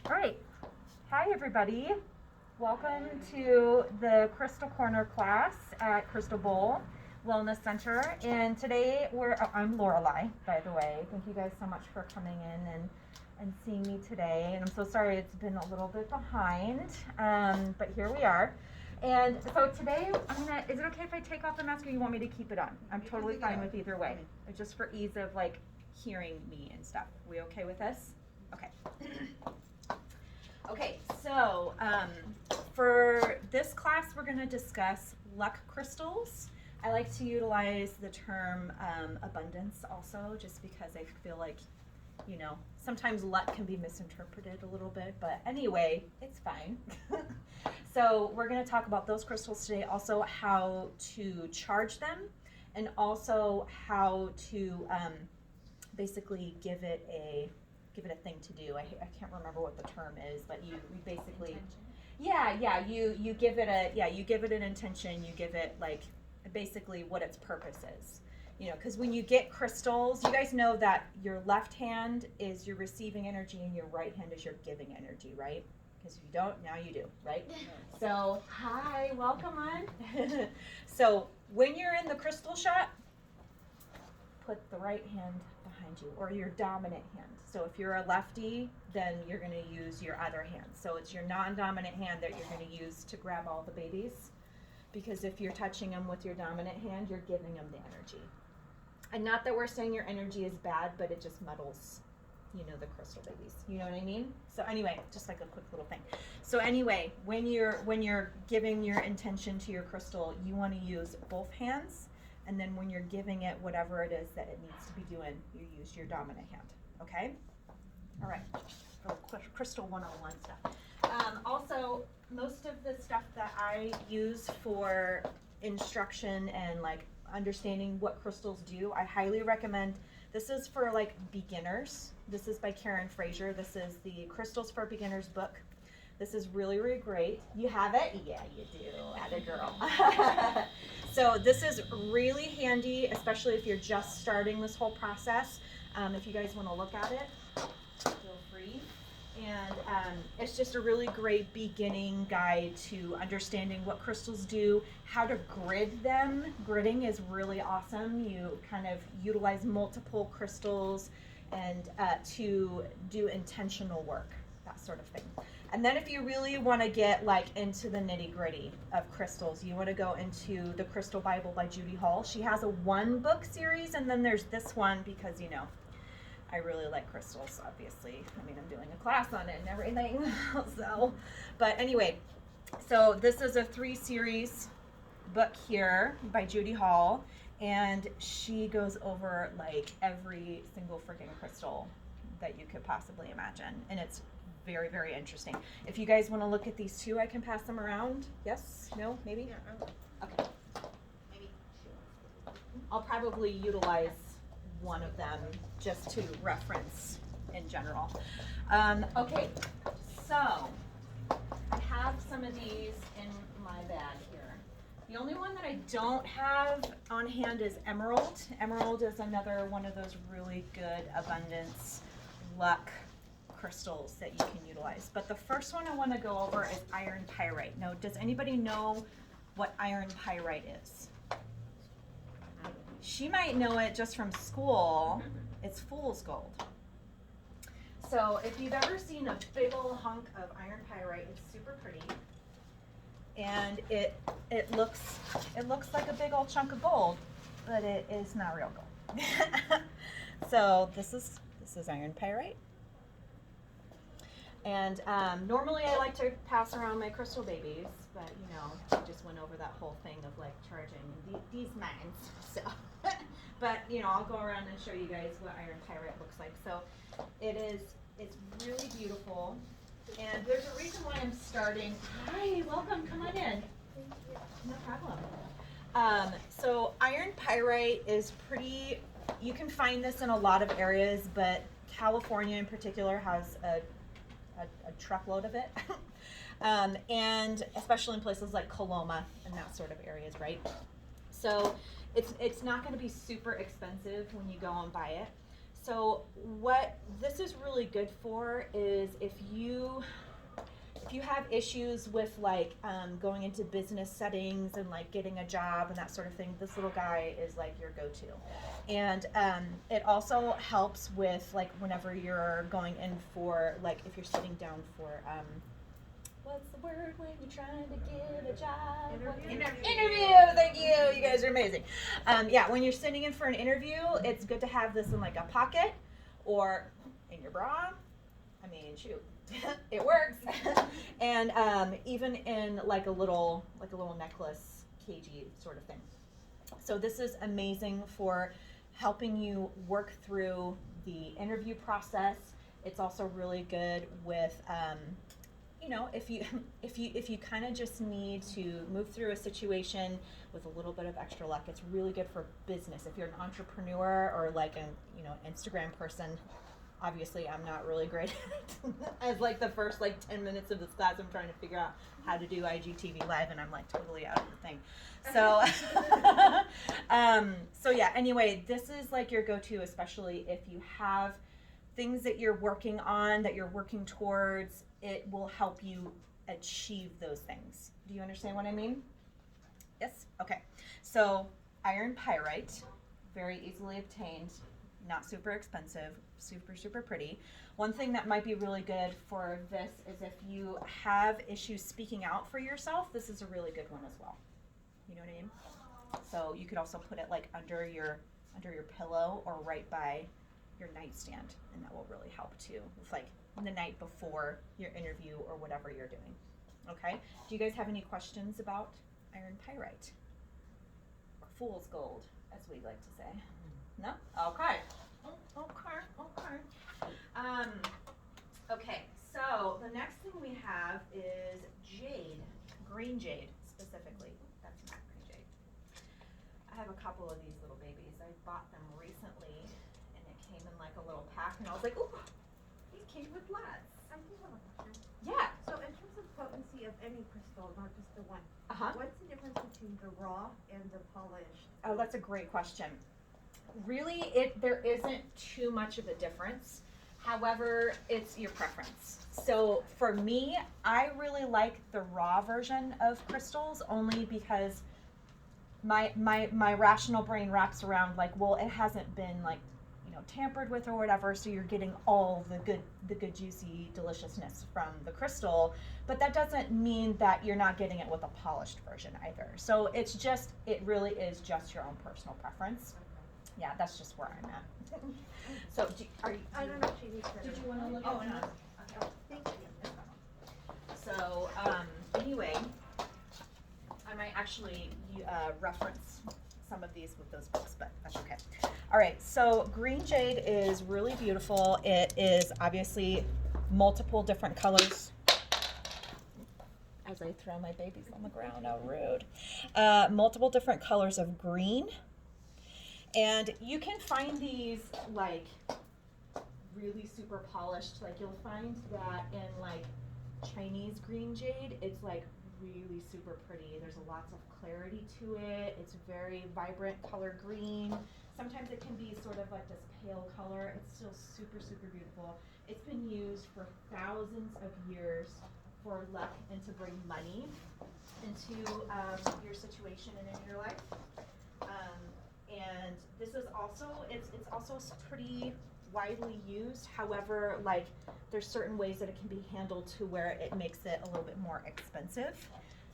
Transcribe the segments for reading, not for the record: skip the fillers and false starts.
All right. Hi, everybody. Welcome to the Crystal Corner class at Crystal Bowl Wellness Center. And today I'm Lorelei, by the way. Thank you guys so much for coming in and seeing me today. And I'm so sorry it's been a little bit behind, but here we are. And so today, is it okay if I take off the mask or you want me to keep it on? I'm totally fine with either way. It's just for ease of like hearing me and stuff. We okay with this? Okay. Okay, so for this class, we're going to discuss luck crystals. I like to utilize the term abundance also, just because I feel like, you know, sometimes luck can be misinterpreted a little bit, but anyway, it's fine. So we're going to talk about those crystals today, also how to charge them, and also how to basically give it a thing to do. I can't remember what the term is, but you basically you give it an intention. You give it like basically what its purpose is. You know, because when you get crystals, you guys know that your left hand is your receiving energy and your right hand is your giving energy, right? Because if you don't, now you do, right? So hi, welcome on. So when you're in the crystal shot, put the right hand behind you, or your dominant hand. So if you're a lefty, then you're going to use your other hand. So it's your non-dominant hand that you're going to use to grab all the babies. Because if you're touching them with your dominant hand, you're giving them the energy. And not that we're saying your energy is bad, but it just muddles, you know, the crystal babies. You know what I mean? So anyway, just like a quick little thing. So anyway, when you're giving your intention to your crystal, you want to use both hands. And then when you're giving it whatever it is that it needs to be doing, you use your dominant hand. Okay? All right. For Crystal 101 stuff. Also, most of the stuff that I use for instruction and like understanding what crystals do, I highly recommend. This is for like beginners. This is by Karen Fraser. This is the Crystals for Beginners book. This is really, really great. You have it? Yeah, you do. Atta girl. So this is really handy, especially if you're just starting this whole process. If you guys want to look at it, feel free. And it's just a really great beginning guide to understanding what crystals do, how to grid them. Gridding is really awesome. You kind of utilize multiple crystals and to do intentional work, that sort of thing. And then if you really want to get like into the nitty gritty of crystals, you want to go into the Crystal Bible by Judy Hall. She has a 1-book series, and then there's this one because, you know, I really like crystals, obviously. I mean, I'm doing a class on it and everything. So, but anyway, so this is a 3-series book here by Judy Hall, and she goes over like every single freaking crystal that you could possibly imagine, and it's very, very interesting. If you guys want to look at these two, I can pass them around. Yes? No? Maybe? Yeah. Okay. Maybe. I'll probably utilize one of them just to reference in general. Okay, so I have some of these in my bag here. The only one that I don't have on hand is emerald. Emerald is another one of those really good abundance luck crystals that you can utilize. But the first one I want to go over is iron pyrite. Now, does anybody know what iron pyrite is? She might know it just from school. It's fool's gold. So if you've ever seen a big old hunk of iron pyrite, it's super pretty. And it looks like a big old chunk of gold, but it is not real gold. So this is iron pyrite. And normally I like to pass around my crystal babies, but you know, I just went over that whole thing of like charging these mines. So, but you know, I'll go around and show you guys what iron pyrite looks like. So it's really beautiful. And there's a reason why I'm starting. Hi, welcome, come on in. No problem. So iron pyrite is pretty, you can find this in a lot of areas, but California in particular has a truckload of it. And especially in places like Coloma and that sort of areas, right? So it's not going to be super expensive when you go and buy it. So what this is really good for is if you have issues with like going into business settings and like getting a job and that sort of thing, this little guy is like your go-to. And it also helps with like whenever you're going in for like if you're sitting down for what's the word when you're trying to get a job? Interview. Thank you. You guys are amazing. Yeah, when you're sitting in for an interview, it's good to have this in like a pocket or in your bra. I mean, shoot. It works. And even in like a little necklace, cagey sort of thing. So this is amazing for helping you work through the interview process. It's also really good with if you kind of just need to move through a situation with a little bit of extra luck, it's really good for business. If you're an entrepreneur or like an Instagram person. Obviously, I'm not really great at it. As like the first like 10 minutes of this class, I'm trying to figure out how to do IGTV live, and I'm like totally out of the thing. So, so yeah. Anyway, this is like your go-to, especially if you have things that you're working on, that you're working towards. It will help you achieve those things. Do you understand what I mean? Yes. Okay. So, iron pyrite, very easily obtained. Not super expensive, super pretty. One thing that might be really good for this is if you have issues speaking out for yourself, this is a really good one as well. You know what I mean? So you could also put it like under your pillow or right by your nightstand, and that will really help too. With like the night before your interview or whatever you're doing. Okay? Do you guys have any questions about iron pyrite? Or fool's gold, as we like to say. No? Okay. Okay, so the next thing we have is jade, green jade specifically. That's not green jade. I have a couple of these little babies. I bought them recently, and it came in like a little pack, and I was like, ooh, these came with lots. I do have a question. Yeah. So in terms of potency of any crystal, not just the one, what's the difference between the raw and the polished? Oh, that's a great question. Really, there isn't too much of a difference. However, it's your preference. So for me, I really like the raw version of crystals only because my rational brain wraps around like, well, it hasn't been like, tampered with or whatever, so you're getting all the good juicy deliciousness from the crystal, but that doesn't mean that you're not getting it with a polished version either. So it really is just your own personal preference. Yeah, that's just where I'm at. So, I don't know if she needs to. Did you want to look at no. Okay. Thank you. So, anyway, I might actually reference some of these with those books, but that's okay. All right, so green jade is really beautiful. It is obviously multiple different colors. As I throw my babies on the ground, how rude. Multiple different colors of green. And you can find these like really super polished. Like you'll find that in like Chinese green jade, it's like really super pretty. There's lots of clarity to it. It's very vibrant color green. Sometimes it can be sort of like this pale color. It's still super beautiful. It's been used for thousands of years for luck and to bring money into your situation and in your life. And this is also, it's also pretty widely used. However, like there's certain ways that it can be handled to where it makes it a little bit more expensive.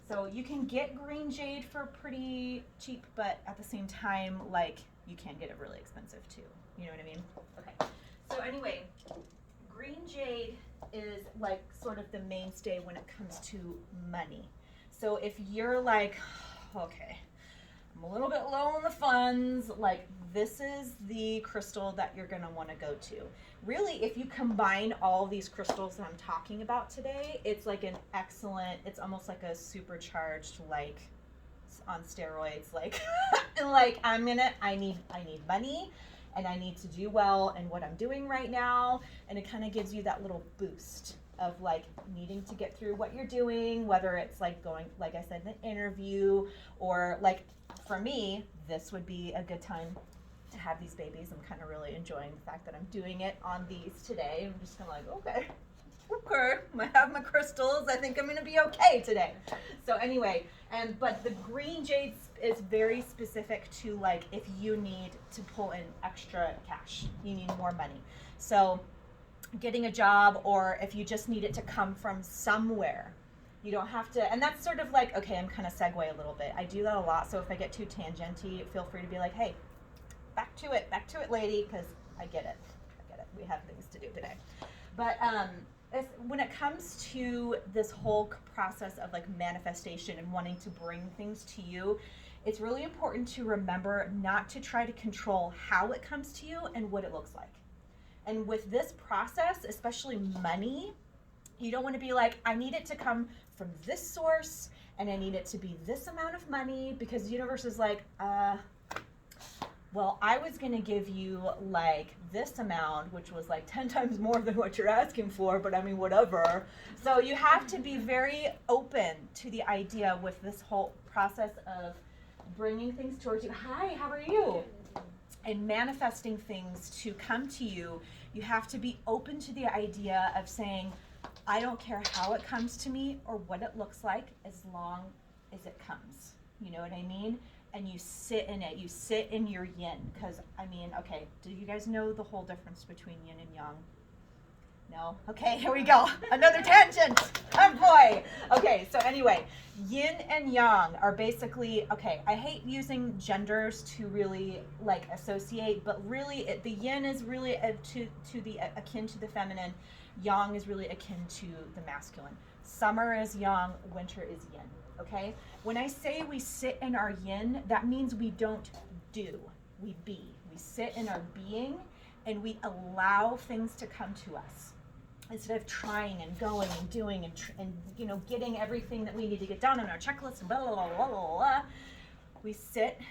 So you can get green jade for pretty cheap, but at the same time, like you can get it really expensive too. You know what I mean? Okay. So anyway, green jade is like sort of the mainstay when it comes to money. So if you're like, okay, I'm a little bit low on the funds, like this is the crystal that you're gonna wanna go to. Really, if you combine all these crystals that I'm talking about today, it's like an excellent, it's almost like a supercharged, like on steroids, like, like I need money and I need to do well in what I'm doing right now. And it kind of gives you that little boost of like needing to get through what you're doing, whether it's like going, like I said, an interview, or like for me, this would be a good time to have these babies. I'm kind of really enjoying the fact that I'm doing it on these today. I'm just kind of like, okay, I have my crystals. I think I'm going to be okay today. So anyway, but the green jade is very specific to like if you need to pull in extra cash, you need more money. So getting a job, or if you just need it to come from somewhere. You don't have to, and that's sort of like, okay, I'm kind of segue a little bit. I do that a lot, so if I get too tangenty, feel free to be like, hey, back to it, lady, because I get it. We have things to do today. But when it comes to this whole process of like manifestation and wanting to bring things to you, it's really important to remember not to try to control how it comes to you and what it looks like. And with this process, especially money, you don't want to be like, I need it to come from this source and I need it to be this amount of money, because the universe is like, well, I was going to give you like this amount, which was like 10 times more than what you're asking for, but I mean, whatever. So you have to be very open to the idea with this whole process of bringing things towards you. Hi, how are you? And manifesting things to come to you. You have to be open to the idea of saying, I don't care how it comes to me or what it looks like, as long as it comes. You know what I mean? And you sit in it. You sit in your yin. Because, I mean, okay, do you guys know the whole difference between yin and yang? No? Okay, here we go. Another tangent. Oh, boy. Okay, so anyway, yin and yang are basically, okay, I hate using genders to really, like, associate, but really, the yin is really akin to the feminine. Yang is really akin to the masculine. Summer is yang, winter is yin, okay? When I say we sit in our yin, that means we don't do, we be. We sit in our being and we allow things to come to us. Instead of trying and going and doing and you know, getting everything that we need to get done on our checklist and blah, blah, blah, blah, blah, blah, we sit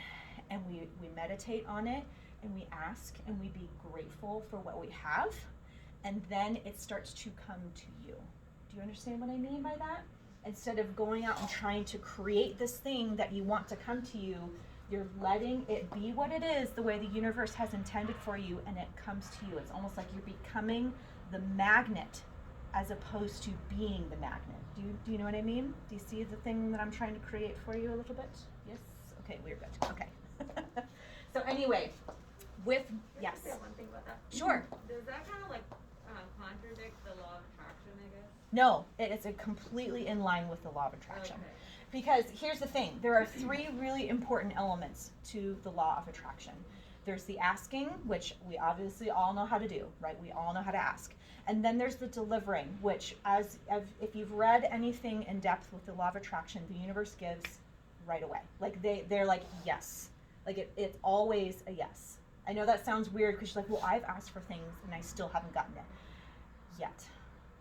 and we meditate on it and we ask and we be grateful for what we have. And then it starts to come to you. Do you understand what I mean by that? Instead of going out and trying to create this thing that you want to come to you, you're letting it be what it is, the way the universe has intended for you, and it comes to you. It's almost like you're becoming the magnet as opposed to being the magnet. Do you know what I mean? Do you see the thing that I'm trying to create for you a little bit? Yes? Okay, we're good. Okay. So anyway, yes? Can I say one thing about that? Sure. Does that kind of like contradict the law of attraction, I guess? No, it is completely in line with the law of attraction. Okay. Because here's the thing, there are three really important elements to the law of attraction. There's the asking, which we obviously all know how to do, right? We all know how to ask. And then there's the delivering, which if you've read anything in depth with the law of attraction, the universe gives right away. Like they're like, yes. Like it's always a yes. I know that sounds weird because you're like, well, I've asked for things and I still haven't gotten it yet.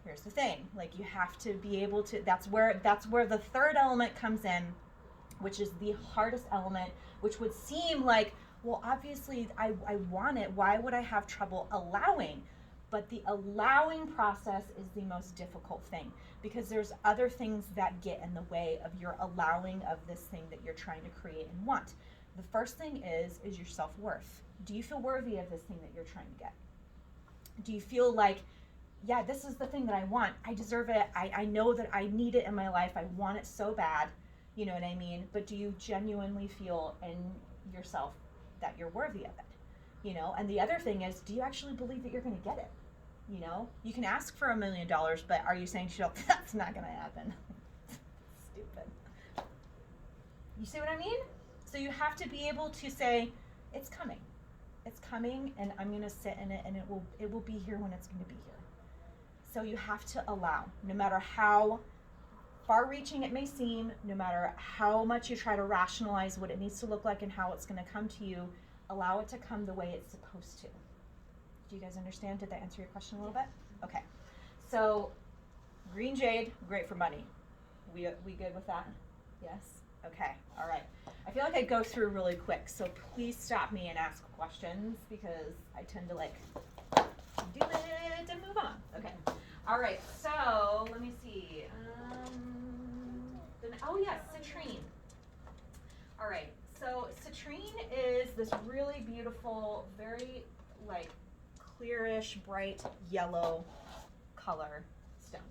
Here's the thing, like you have to be able to, that's where the third element comes in, which is the hardest element, which would seem like, well, obviously I want it. Why would I have trouble allowing? But the allowing process is the most difficult thing, because there's other things that get in the way of your allowing of this thing that you're trying to create and want. The first thing is your self-worth. Do you feel worthy of this thing that you're trying to get? Do you feel like, yeah, this is the thing that I want. I deserve it. I know that I need it in my life. I want it so bad. You know what I mean? But do you genuinely feel in yourself that you're worthy of it? You know? And the other thing is, do you actually believe that you're going to get it? You know? You can ask for $1 million, but are you saying to yourself, that's not going to happen? Stupid. You see what I mean? So you have to be able to say, it's coming. It's coming, and I'm going to sit in it, and it will be here when it's going to be here. So you have to allow, no matter how far-reaching it may seem, no matter how much you try to rationalize what it needs to look like and how it's going to come to you, allow it to come the way it's supposed to. Do you guys understand? Did that answer your question a little bit? Okay. So, green jade, great for money. We good with that? Yes? Okay. All right. I feel like I go through really quick, so please stop me and ask questions, because I tend to like do it and move on. Okay. All right. So let me see. Oh yes, citrine. All right. So citrine is this really beautiful beautiful, very like clearish, bright yellow color stone.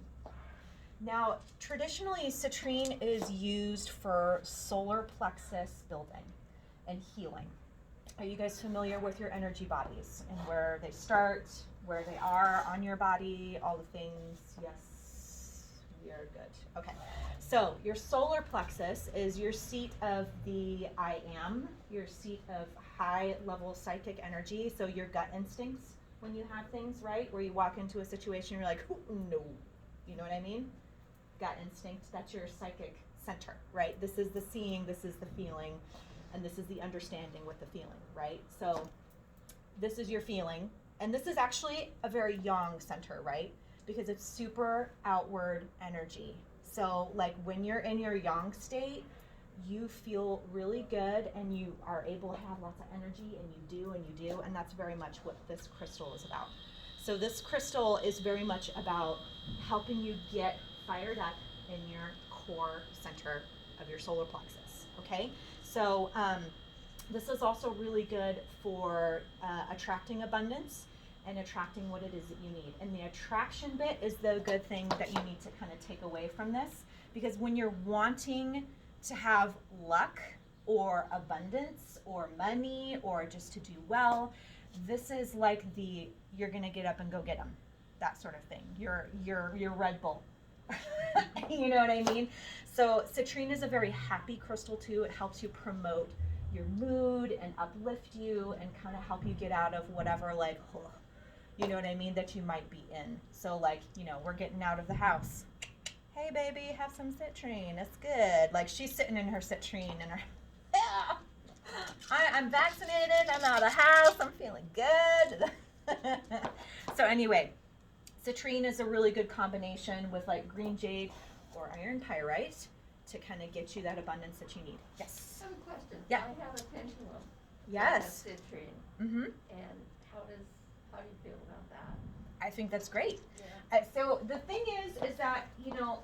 Now, traditionally, citrine is used for solar plexus building and healing. Are you guys familiar with your energy bodies and where they start, where they are on your body, all the things? Yes, we are good. Okay, so your solar plexus is your seat of the I am, your seat of high level psychic energy, so your gut instincts when you have things, right? Where you walk into a situation, you're like, no, you know what I mean? Gut instinct, that's your psychic center, right? This is the seeing, this is the feeling, and this is the understanding with the feeling, right? So this is your feeling, and this is actually a very yang center, right? Because it's super outward energy. So like when you're in your yang state, you feel really good and you are able to have lots of energy, and you do, and that's very much what this crystal is about. So this crystal is very much about helping you get fired up in your core center of your solar plexus, okay? So this is also really good for attracting abundance and attracting what it is that you need. And the attraction bit is the good thing that you need to kind of take away from this, because when you're wanting to have luck or abundance or money or just to do well, this is like the you're gonna get up and go get them, that sort of thing. Your Red Bull. You know what I mean? So citrine is a very happy crystal too. It helps you promote your mood and uplift you and kind of help you get out of whatever, like, you know what I mean, that you might be in. So like, you know, we're getting out of the house. Hey baby, have some citrine. It's good. Like she's sitting in her citrine and her, yeah. I'm vaccinated. I'm out of the house. I'm feeling good. So anyway, citrine is a really good combination with like green jade or iron pyrite to kind of get you that abundance that you need. Yes. I have a question. Yeah. I have a pendulum. Yes. That has citrine. Mm-hmm. And how do you feel about that? I think that's great. Yeah. So the thing is that, you know,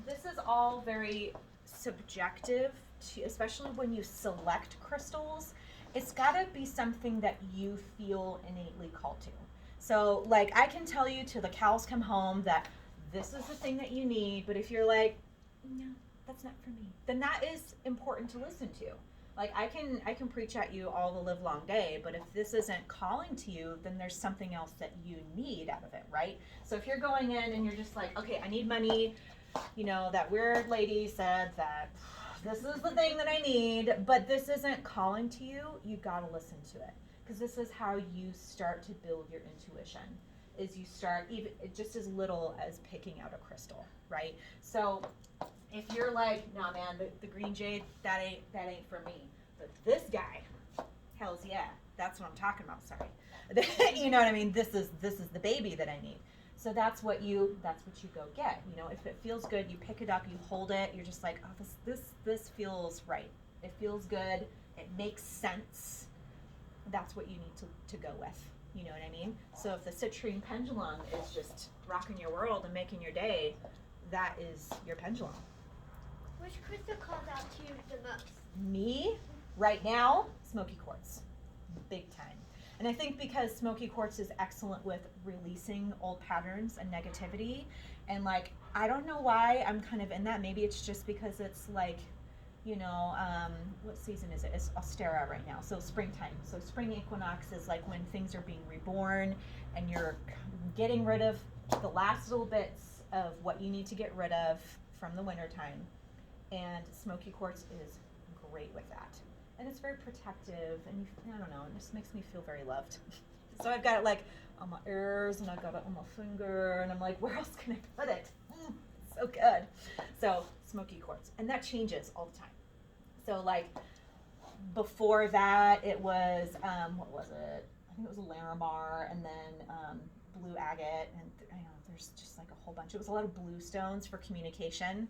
this is all very subjective, to, especially when you select crystals. It's got to be something that you feel innately called to. So, like, I can tell you till the cows come home that this is the thing that you need, but if you're like, no, that's not for me, then that is important to listen to. Like, I can preach at you all the live long day, but if this isn't calling to you, then there's something else that you need out of it, right? So if you're going in and you're just like, okay, I need money, you know, that weird lady said that this is the thing that I need, but this isn't calling to you, you gotta listen to it. Because this is how you start to build your intuition, is you start even just as little as picking out a crystal, right? So if you're like, nah man, the green jade, that ain't for me. But this guy, hells yeah, that's what I'm talking about, sorry. You know what I mean? This is the baby that I need. So that's what you go get. You know, if it feels good, you pick it up, you hold it, you're just like, oh, this feels right. It feels good, it makes sense. That's what you need to go with. You know what I mean? So if the citrine pendulum is just rocking your world and making your day, that is your pendulum. Which crystal calls out to you the most? Me, right now, Smoky Quartz. Big time. And I think because Smoky Quartz is excellent with releasing old patterns and negativity, and like, I don't know why I'm kind of in that. Maybe it's just because it's like, you know, what season is it? It's Ostera right now, so springtime. So spring equinox is like when things are being reborn and you're getting rid of the last little bits of what you need to get rid of from the winter time. And Smoky Quartz is great with that. And it's very protective, and I don't know, it just makes me feel very loved. So I've got it like on my ears, and I've got it on my finger, and I'm like, where else can I put it? So good. So Smoky Quartz, and that changes all the time. So like before that, it was what was it? I think it was a Larimar, and then blue agate, and there's just like a whole bunch. It was a lot of blue stones for communication,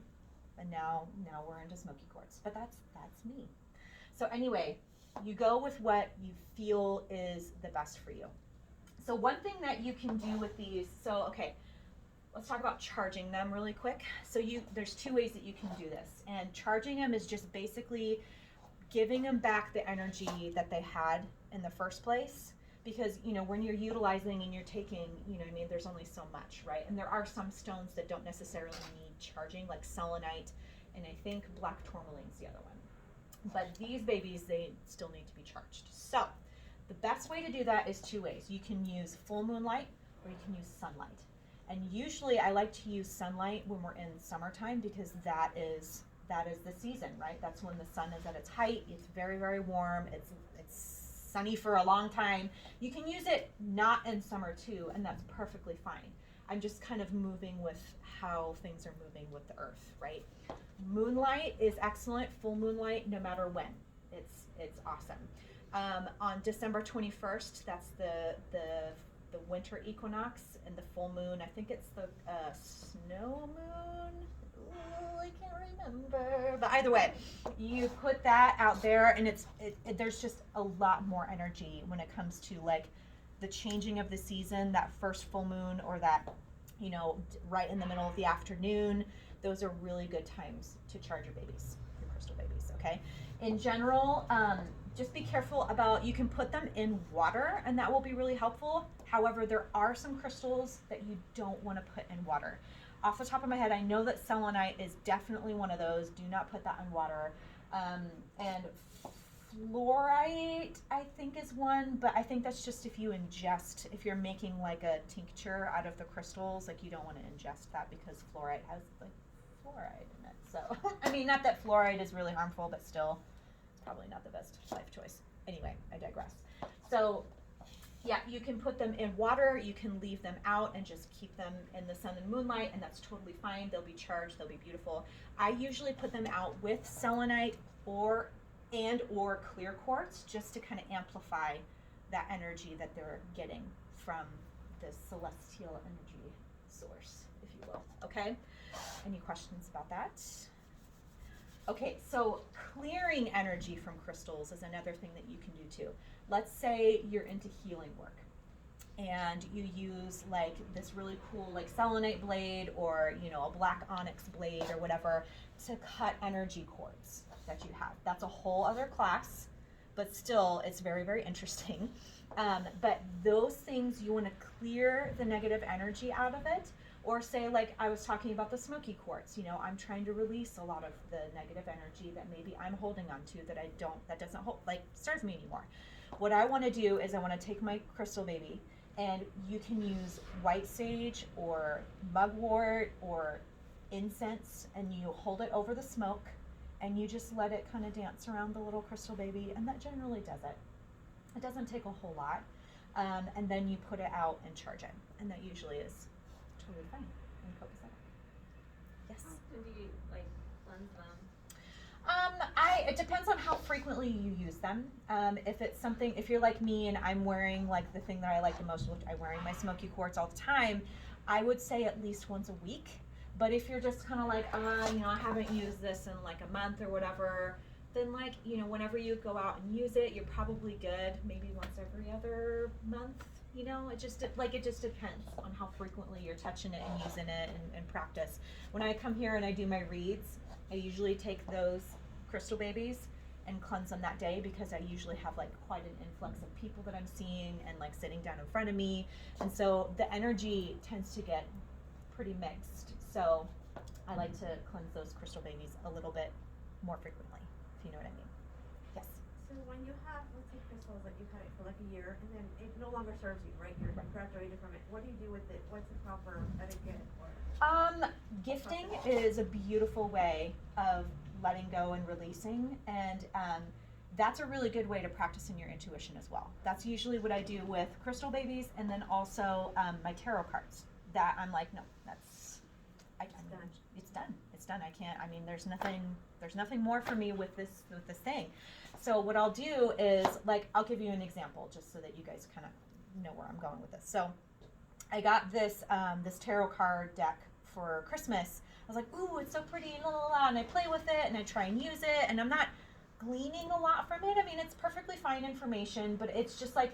and now we're into Smoky Quartz. But that's me. So anyway, you go with what you feel is the best for you. So one thing that you can do with these, so okay, let's talk about charging them really quick. So there's two ways that you can do this. And charging them is just basically giving them back the energy that they had in the first place, because, you know, when you're utilizing and you're taking, you know what I mean, there's only so much, right? And there are some stones that don't necessarily need charging, like selenite, and I think black tourmaline's the other one. But these babies, they still need to be charged. So the best way to do that is two ways. You can use full moonlight or you can use sunlight. And usually I like to use sunlight when we're in summertime, because that is the season, right? That's when the sun is at its height. It's very, very warm. It's sunny for a long time. You can use it not in summer too, and that's perfectly fine. I'm just kind of moving with how things are moving with the earth, right? Moonlight is excellent, full moonlight, no matter when. It's awesome. On December 21st, that's the winter equinox, and the full moon, I think it's the snow moon. Ooh, I can't remember. But either way, you put that out there, and there's just a lot more energy when it comes to like the changing of the season, that first full moon, or that, you know, right in the middle of the afternoon. Those are really good times to charge your babies, your crystal babies, okay? In general, just be careful about, you can put them in water and that will be really helpful. However, there are some crystals that you don't want to put in water. Off the top of my head, I know that selenite is definitely one of those. Do not put that in water. And fluorite, I think, is one, but I think that's just if you ingest, if you're making like a tincture out of the crystals, like you don't want to ingest that because fluorite has like fluoride in it. So, I mean, not that fluoride is really harmful, but still, it's probably not the best life choice. Anyway, I digress. So, yeah, you can put them in water, you can leave them out and just keep them in the sun and moonlight, and that's totally fine. They'll be charged, they'll be beautiful. I usually put them out with selenite or clear quartz, just to kind of amplify that energy that they're getting from the celestial energy source, if you will. Okay? Any questions about that? Okay, so clearing energy from crystals is another thing that you can do too. Let's say you're into healing work and you use like this really cool like selenite blade, or, you know, a black onyx blade or whatever, to cut energy cords that you have. That's a whole other class, but still it's very, very interesting. But those things, you want to clear the negative energy out of it. Or say, like I was talking about the Smoky Quartz, you know, I'm trying to release a lot of the negative energy that maybe I'm holding on to that doesn't serve me anymore. What I want to do is I want to take my crystal baby, and you can use white sage or mugwort or incense, and you hold it over the smoke, and you just let it kind of dance around the little crystal baby, and that generally does it. It doesn't take a whole lot. And then you put it out and charge it, and that usually is totally fine. And focus on it. Yes. How often do you like cleanse them? It depends on how frequently you use them. If you're like me and I'm wearing like the thing that I like the most, which I'm wearing my Smoky Quartz all the time, I would say at least once a week. But if you're just kind of like, you know, I haven't used this in like a month or whatever, then like, you know, whenever you go out and use it, you're probably good. Maybe once every other month. You know, it just depends on how frequently you're touching it and using it and practice. When I come here and I do my reads, I usually take those crystal babies and cleanse them that day, because I usually have like quite an influx of people that I'm seeing and like sitting down in front of me. And so the energy tends to get pretty mixed. So I like to cleanse those crystal babies a little bit more frequently, if you know what I mean. Yes. So when you have, let's say, crystals that you've had it for like a year, and then it no longer serves you, right? You're graduated from it. What do you do with it? What's the proper etiquette for it? Gifting is a beautiful way of letting go and releasing, and that's a really good way to practice in your intuition as well. That's usually what I do with crystal babies, and then also my tarot cards. That I'm like, no, it's done. It's done. I can't. I mean, there's nothing more for me with this thing. So what I'll do is, like, I'll give you an example just so that you guys kind of know where I'm going with this. So I got this this tarot card deck for Christmas. I was like, ooh, it's so pretty, la la la, and I play with it and I try and use it, and I'm not gleaning a lot from it. I mean, it's perfectly fine information, but it's just like,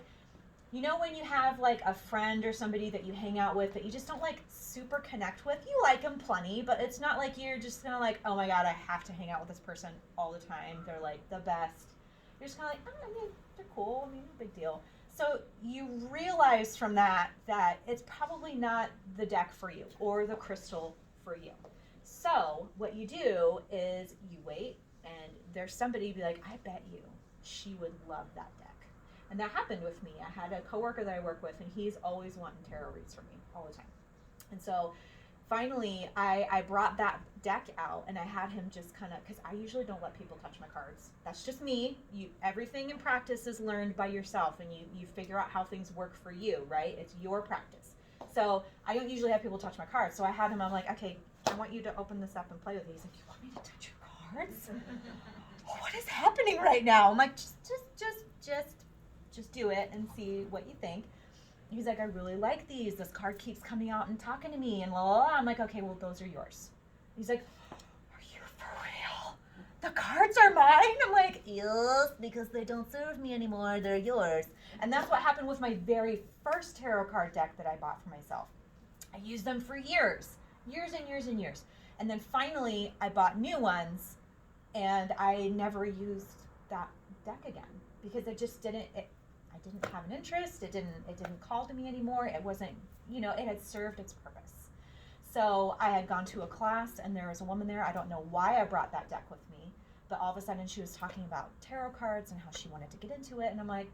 you know, when you have like a friend or somebody that you hang out with that you just don't like super connect with, you like them plenty, but it's not like you're just gonna like, oh my god, I have to hang out with this person all the time. They're like the best You're just kind of like, oh, I mean, they're cool. I mean, no big deal. So you realize from that it's probably not the deck for you or the crystal for you. So what you do is you wait, and there's somebody be like, I bet you she would love that deck. And that happened with me. I had a coworker that I work with, and he's always wanting tarot reads from me all the time. And so finally, I brought that deck out, and I had him just kind of, because I usually don't let people touch my cards. That's just me. Everything in practice is learned by yourself, and you figure out how things work for you, right? It's your practice. So I don't usually have people touch my cards. So I had him, I'm like, okay, I want you to open this up and play with it. He's like, you want me to touch your cards? What is happening right now? I'm like, just do it and see what you think. He's like, I really like these. This card keeps coming out and talking to me and la la la. I'm like, okay, well, those are yours. He's like, are you for real? The cards are mine? I'm like, yes, because they don't serve me anymore. They're yours. And that's what happened with my very first tarot card deck that I bought for myself. I used them for years and years and years. And then finally, I bought new ones, and I never used that deck again because it just didn't. I didn't have an interest. It didn't call to me anymore. It wasn't, it had served its purpose. So I had gone to a class, and there was a woman there. I don't know why I brought that deck with me, but all of a sudden she was talking about tarot cards and how she wanted to get into it, and I'm like,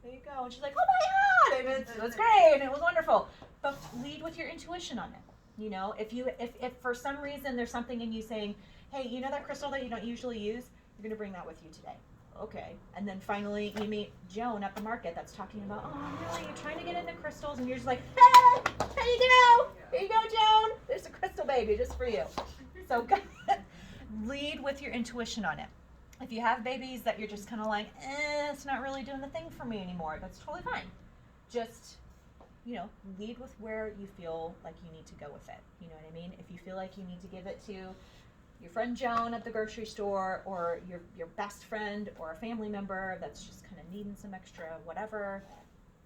there you go. And she's like, oh my God, and it was great, and it was wonderful. But lead with your intuition on it. If for some reason there's something in you saying, hey, that crystal that you don't usually use, you're going to bring that with you today. Okay. And then finally you meet Joan at the market that's talking about, oh, really, you're trying to get into crystals, and you're just like, hey, here you go. Here you go, Joan. There's a crystal baby just for you. So lead with your intuition on it. If you have babies that you're just kind of like, it's not really doing the thing for me anymore, that's totally fine. Just, lead with where you feel like you need to go with it. You know what I mean? If you feel like you need to give it to your friend Joan at the grocery store, or your best friend or a family member that's just kind of needing some extra whatever,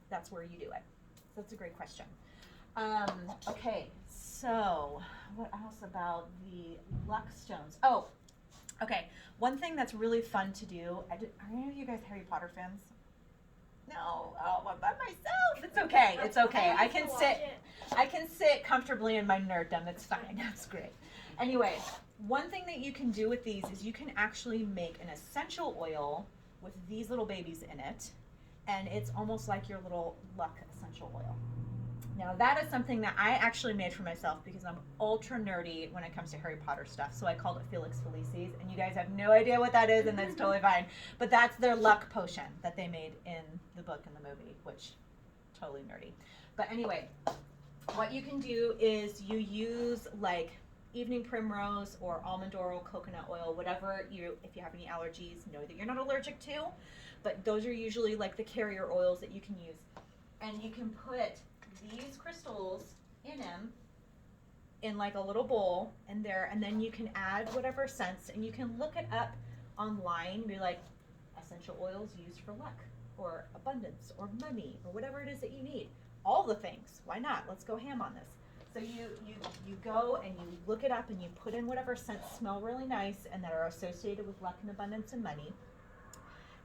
that's where you do it. So that's a great question. Okay, so what else about the luck stones? Oh, okay. One thing that's really fun to do, are any of you guys Harry Potter fans? No, I'm by myself. It's okay. It's okay. I can sit comfortably in my nerddom. It's fine. That's great. Anyway, one thing that you can do with these is you can actually make an essential oil with these little babies in it, and it's almost like your little luck essential oil. Now that is something that I actually made for myself because I'm ultra nerdy when it comes to Harry Potter stuff. So I called it Felix Felicis, and you guys have no idea what that is, and that's totally fine. But that's their luck potion that they made in the book and the movie, which totally nerdy. But anyway, what you can do is you use like evening primrose or almond oil, coconut oil, whatever if you have any allergies, know that you're not allergic to. But those are usually like the carrier oils that you can use. And you can put these crystals in them in like a little bowl and then you can add whatever scents, and you can look it up online and be like, essential oils used for luck or abundance or money or whatever it is that you need. All the things. Why not? Let's go ham on this. So you go and you look it up and you put in whatever scents smell really nice and that are associated with luck and abundance and money.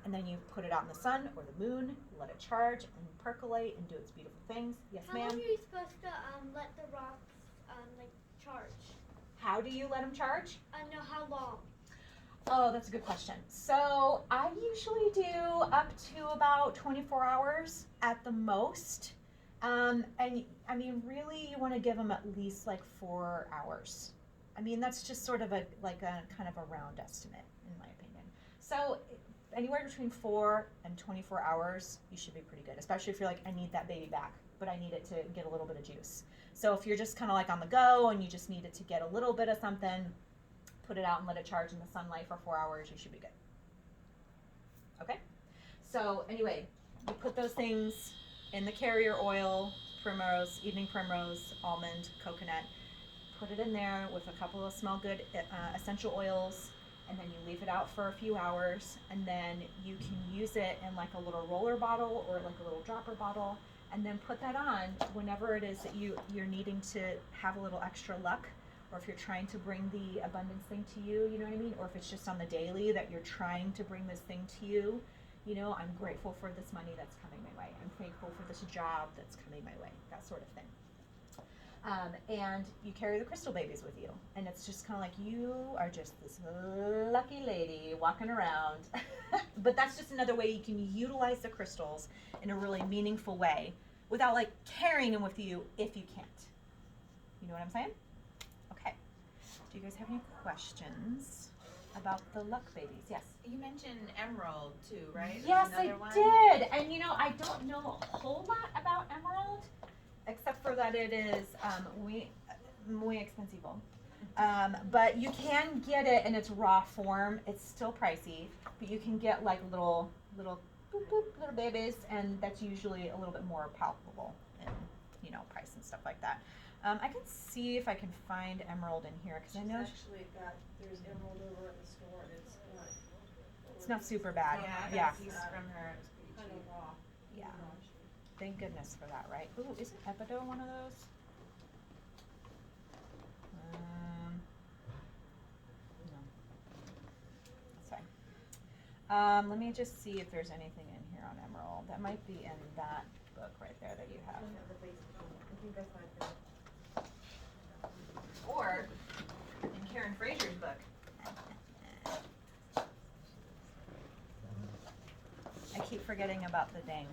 And then you put it out in the sun or the moon, let it charge and percolate and do its beautiful things. Yes, How ma'am? long are you supposed to let the rocks charge? How do you let them charge? No, how long? Oh, that's a good question. So I usually do up to about 24 hours at the most. And I mean, really, you want to give them at least like 4 hours. I mean, that's just sort of a kind of a round estimate, in my opinion. So anywhere between 4 and 24 hours, you should be pretty good, especially if you're like, I need that baby back, but I need it to get a little bit of juice. So if you're just kind of like on the go and you just need it to get a little bit of something, put it out and let it charge in the sunlight for 4 hours, you should be good. Okay? So anyway, you put those things in the carrier oil, primrose, evening primrose, almond, coconut, put it in there with a couple of smell good essential oils, and then you leave it out for a few hours, and then you can use it in like a little roller bottle or like a little dropper bottle, and then put that on whenever it is that you're needing to have a little extra luck or if you're trying to bring the abundance thing to you, you know what I mean? Or if it's just on the daily that you're trying to bring this thing to you, you know, I'm grateful for this money that's coming my way. I'm thankful for this job that's coming my way, that sort of thing. And you carry the crystal babies with you. And it's just kind of like you are just this lucky lady walking around. But that's just another way you can utilize the crystals in a really meaningful way without like carrying them with you if you can't. You know what I'm saying? Okay. Do you guys have any questions about the luck babies? Yes. You mentioned emerald too, right? Yes, I Another one? did. And you know, I don't know a whole lot about emerald, except for that it is muy expensivo. But you can get it in its raw form. It's still pricey, but you can get like little boop, boop, little babies, and that's usually a little bit more palpable in, you know, price and stuff like that. I can see if I can find emerald in here because I know Actually there's emerald over at the store and it's not super bad. Yeah, I Yeah. got a piece from her. It was pretty kind cheap. of raw. Yeah. Thank goodness for that, right? Ooh, isn't Epido one of those? No. That's fine. Let me just see if there's anything in here on emerald. That might be in that book right there that you I have. don't have the basic one. I think that's what I found. Or in Karen Fraser's book. I keep forgetting about the dang.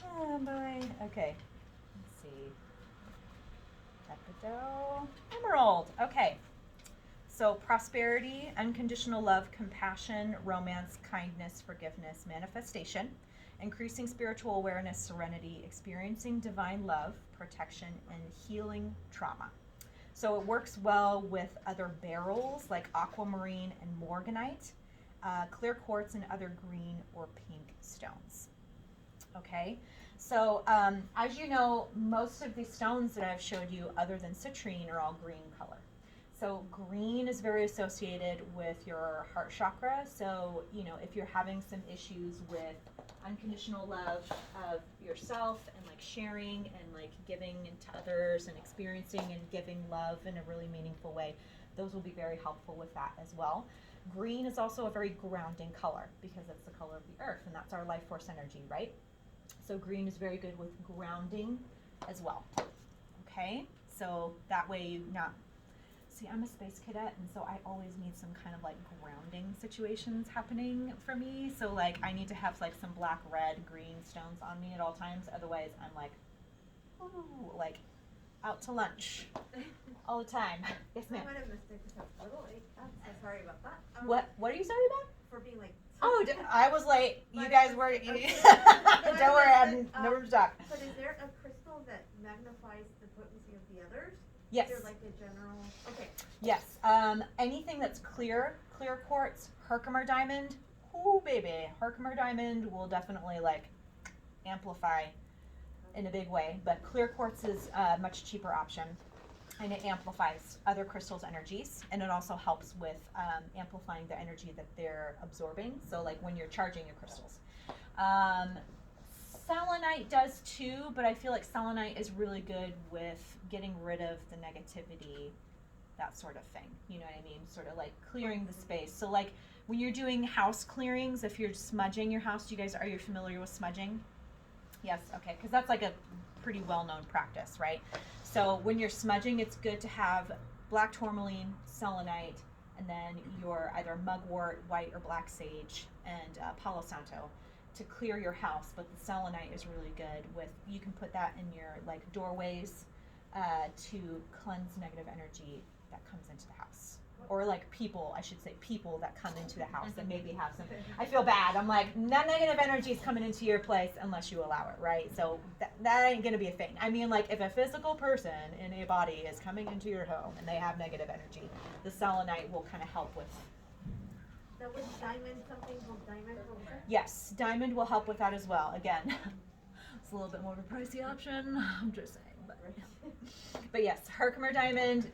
Oh boy. Okay. Let's see. Epido. Emerald. Okay. So prosperity, unconditional love, compassion, romance, kindness, forgiveness, manifestation, increasing spiritual awareness, serenity, experiencing divine love, protection, and healing trauma. So it works well with other beryls like aquamarine and morganite, clear quartz, and other green or pink stones. Okay, so as you know, most of these stones that I've showed you other than citrine are all green color. So green is very associated with your heart chakra. So, you know, if you're having some issues with unconditional love of yourself and like sharing and like giving to others and experiencing and giving love in a really meaningful way, those will be very helpful with that as well. Green is also a very grounding color because it's the color of the earth and that's our life force energy, right? So green is very good with grounding as well. Okay, so that way you not, see, I'm a space cadet and so I always need some kind of like grounding situations happening for me. So like I need to have like some black, red, green stones on me at all times. Otherwise I'm like, ooh, like out to lunch all the time. Yes, I ma'am. might have mistaken this a little late. I'm so sorry about that. What are you sorry about? For being like. Oh, I was late. You But guys it were. was- okay. Don't worry, I'm no room to talk. But is there a crystal that magnifies the potency of the others? Yes. Is there like a general? Okay. Yes. Anything that's clear quartz, Herkimer diamond. Ooh, baby, Herkimer diamond will definitely like amplify in a big way. But clear quartz is a much cheaper option, and it amplifies other crystals' energies, and it also helps with amplifying the energy that they're absorbing. So, like when you're charging your crystals. Selenite does too, but I feel like selenite is really good with getting rid of the negativity, that sort of thing. You know what I mean? Sort of like clearing the space. So like when you're doing house clearings, if you're smudging your house, are you familiar with smudging? Yes, okay, because that's like a pretty well-known practice, right? So when you're smudging, it's good to have black tourmaline, selenite, and then your either mugwort, white or black sage, and Palo Santo to clear your house. But the selenite is really good with, you can put that in your like doorways to cleanse negative energy that comes into the house. Or like people, I should say people that come into the house that maybe have some, I feel bad. I'm like, no negative energy is coming into your place unless you allow it, right? So that ain't gonna be a thing. I mean, like if a physical person in a body is coming into your home and they have negative energy, the selenite will kind of help with. That was diamond, something called diamond. What was it? Yes, diamond will help with that as well. Again, it's a little bit more of a pricey option, I'm just saying. But yes, Herkimer diamond,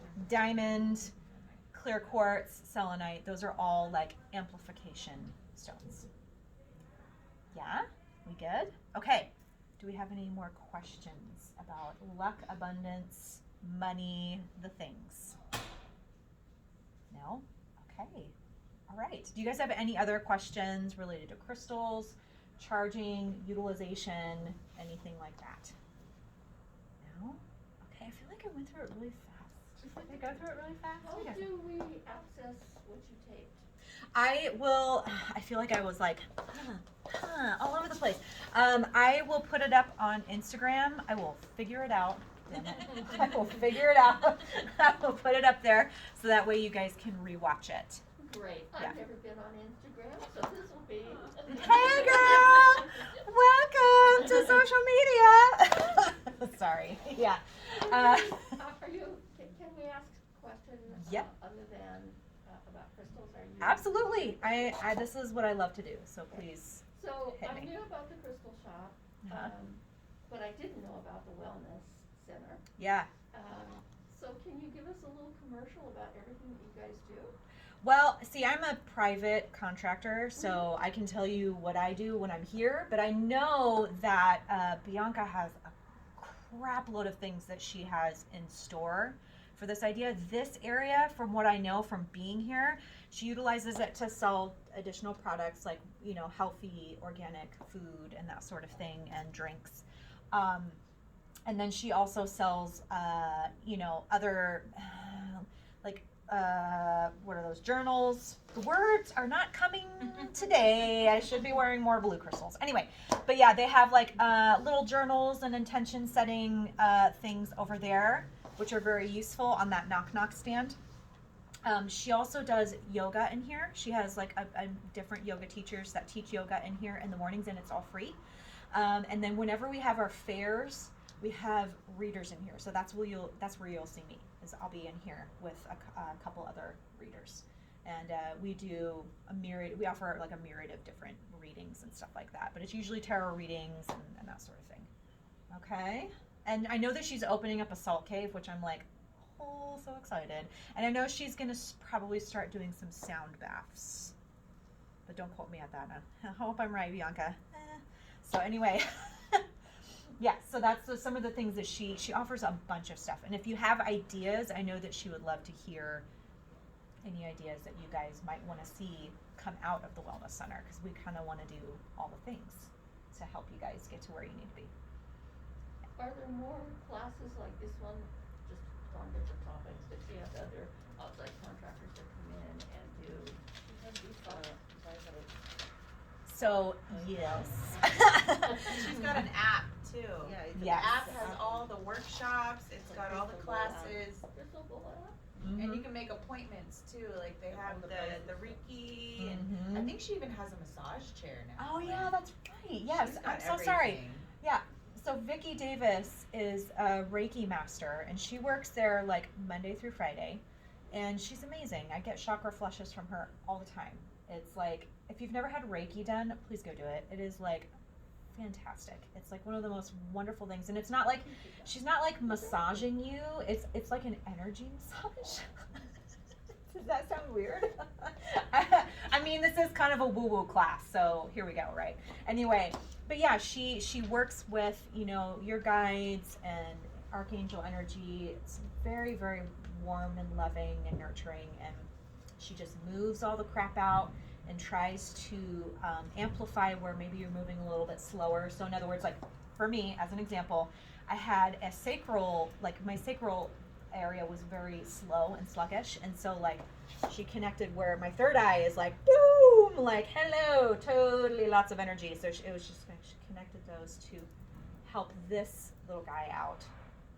clear quartz, selenite, those are all like amplification stones. Yeah? We good? Okay. Do we have any more questions about luck, abundance, money, the things? No? Okay. All right. Do you guys have any other questions related to crystals, charging, utilization, anything like that? No? Okay. I feel like I went through it really fast. Did I go through it really fast? How You guys- do we access what you taped? I feel like I was like, all over the place. I will put it up on Instagram. I will figure it out. Damn it. I will figure it out. I will put it up there so that way you guys can rewatch it. Great. Yeah. I've never been on Instagram, so this will be. Hey girl! Welcome to social media! Sorry. Yeah. Are you, can we ask a question? Yep. Other than about crystals? Are you? Absolutely. I this is what I love to do, so please. So Hit I me. knew about the crystal shop, Uh-huh. but I didn't know about the wellness center. Yeah. So can you give us a little commercial about everything that you guys do? Well, see, I'm a private contractor, so I can tell you what I do when I'm here, but I know that Bianca has a crap load of things that she has in store for this idea. This area, from what I know from being here, she utilizes it to sell additional products like, you know, healthy, organic food and that sort of thing, and drinks. And then she also sells, you know, other, like, what are those, journals? The words are not coming today. I should be wearing more blue crystals. Anyway, but yeah, they have like little journals and intention setting things over there, which are very useful on that knock stand. She also does yoga in here. She has like a different yoga teachers that teach yoga in here in the mornings, and it's all free. And then whenever we have our fairs, we have readers in here. So that's where you'll see me. Is I'll be in here with a couple other readers, and we do we offer like a myriad of different readings and stuff like that, but it's usually tarot readings and that sort of thing. Okay. And I know that she's opening up a salt cave, which I'm like, oh, so excited. And I know she's gonna probably start doing some sound baths, but don't quote me at that. I hope I'm right, Bianca. So anyway. Yeah, so that's some of the things that she offers a bunch of stuff. And if you have ideas, I know that she would love to hear any ideas that you guys might want to see come out of the Wellness Center, because we kind of want to do all the things to help you guys get to where you need to be. Are there more classes like this one, just on different topics, that she has other outside contractors that come in and do? So, yes. She's got an app too. Yeah, The Yes. app has all the workshops, it's got all the classes, Crystal Ball app? and you can make appointments too, like they have the Reiki, and I Mhm. think she even has a massage chair now. Oh yeah, that's right. Yes, She's I'm got so sorry. everything. Yeah. So Vicki Davis is a Reiki master, and she works there like Monday through Friday, and she's amazing. I get chakra flushes from her all the time. It's like, if you've never had Reiki done, please go do it. It is like fantastic. It's like one of the most wonderful things, and it's not like she's not like massaging you. It's like an energy massage. Does that sound weird? I mean, this is kind of a woo-woo class, so here we go, right? Anyway, but yeah, she works with, you know, your guides and archangel energy. It's very, very warm and loving and nurturing, and she just moves all the crap out and tries to amplify where maybe you're moving a little bit slower. So in other words, like for me, as an example, I had a sacral, like my sacral area was very slow and sluggish, and so like she connected where my third eye is like boom, like hello, totally lots of energy. So it was just, she connected those to help this little guy out.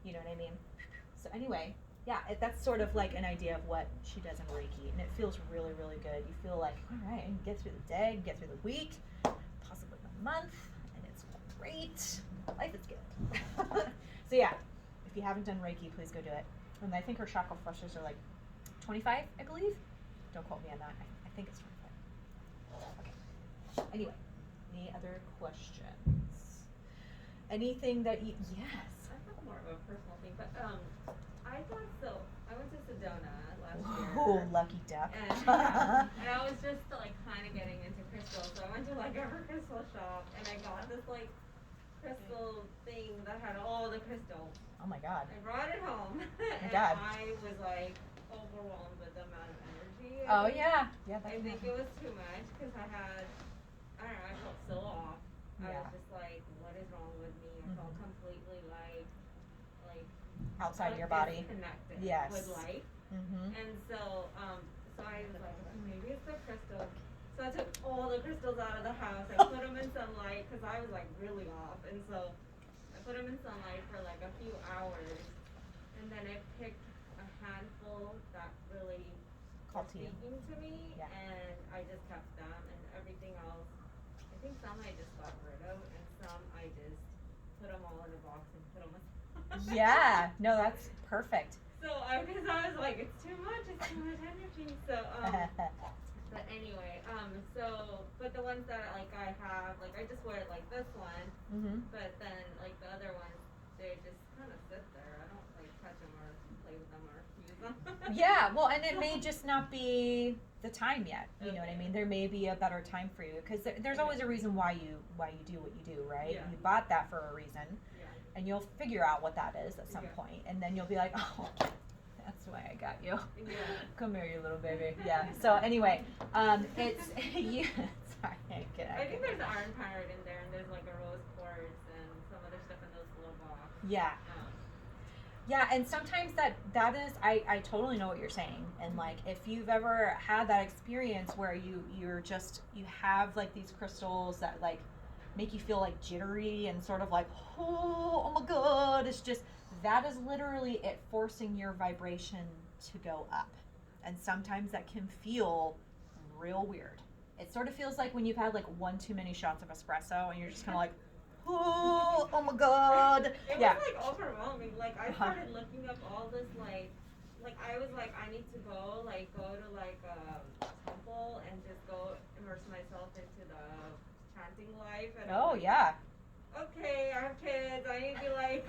You know what I mean? So anyway, yeah, that's sort of like an idea of what she does in Reiki, and it feels really, really good. You feel like, all right, I can get through the day, get through the week, possibly the month, and it's great. Life is good. So yeah, if you haven't done Reiki, please go do it. And I think her chakra flushes are like 25, I believe. Don't quote me on that. I think it's 25. Okay. Anyway, any other questions? Anything that you, yes. I have more of a personal thing, but I thought so. I went to Sedona last year. Oh, lucky duck. And I was just like kind of getting into crystals, so I went to like a crystal shop and I got this like crystal thing that had all the crystals. Oh my God. I brought it home, and God. I was like overwhelmed with the amount of energy. Oh yeah. Yeah. I think it was too much because I don't know, I felt so off. I Yeah. was just like, what is wrong with me? I felt completely like Outside of your body. disconnected Yes. with life. Mm-hmm. And so I was like, maybe it's the crystals. So I took all the crystals out of the house. I put them in sunlight because I was like really off. And so I put them in sunlight for like a few hours. And then I picked a handful that really were Called to you. speaking to me. Yeah. And I just kept them, and everything else, I think some I just got rid of, and some I just put them all in a box and put them aside. Yeah. No, that's perfect. So because I was like, it's too much energy. So but anyway, but the ones that like I have, like I just wear like this one, Mm-hmm. but then like the other ones, they just kind of sit there. I don't like touch them or play with them or use them. Yeah, well, and it may just not be the time yet. You know what I mean? There may be a better time for you because there's always a reason why you do what you do, right? Yeah. You bought that for a reason, Yeah. and you'll figure out what that is at some Yeah. point, and then you'll be like, oh, that's why I got you. Yeah. Come here, you little baby. Yeah. So anyway, it's you. Sorry, I think there's iron pyrite in there, and there's like a rose quartz and some other stuff in those little box. Yeah. Yeah, and sometimes that is I totally know what you're saying. And like if you've ever had that experience where you have like these crystals that like make you feel like jittery and sort of like oh my God, it's just that is literally it forcing your vibration to go up. And sometimes that can feel real weird. It sort of feels like when you've had like one too many shots of espresso and you're just kind of like oh my God. It Yeah. was like overwhelming. Like I started looking up all this like I was like I need to go to like a temple and just go immerse myself into the chanting life. And I'm Oh like, yeah. okay, I have kids. I need to be like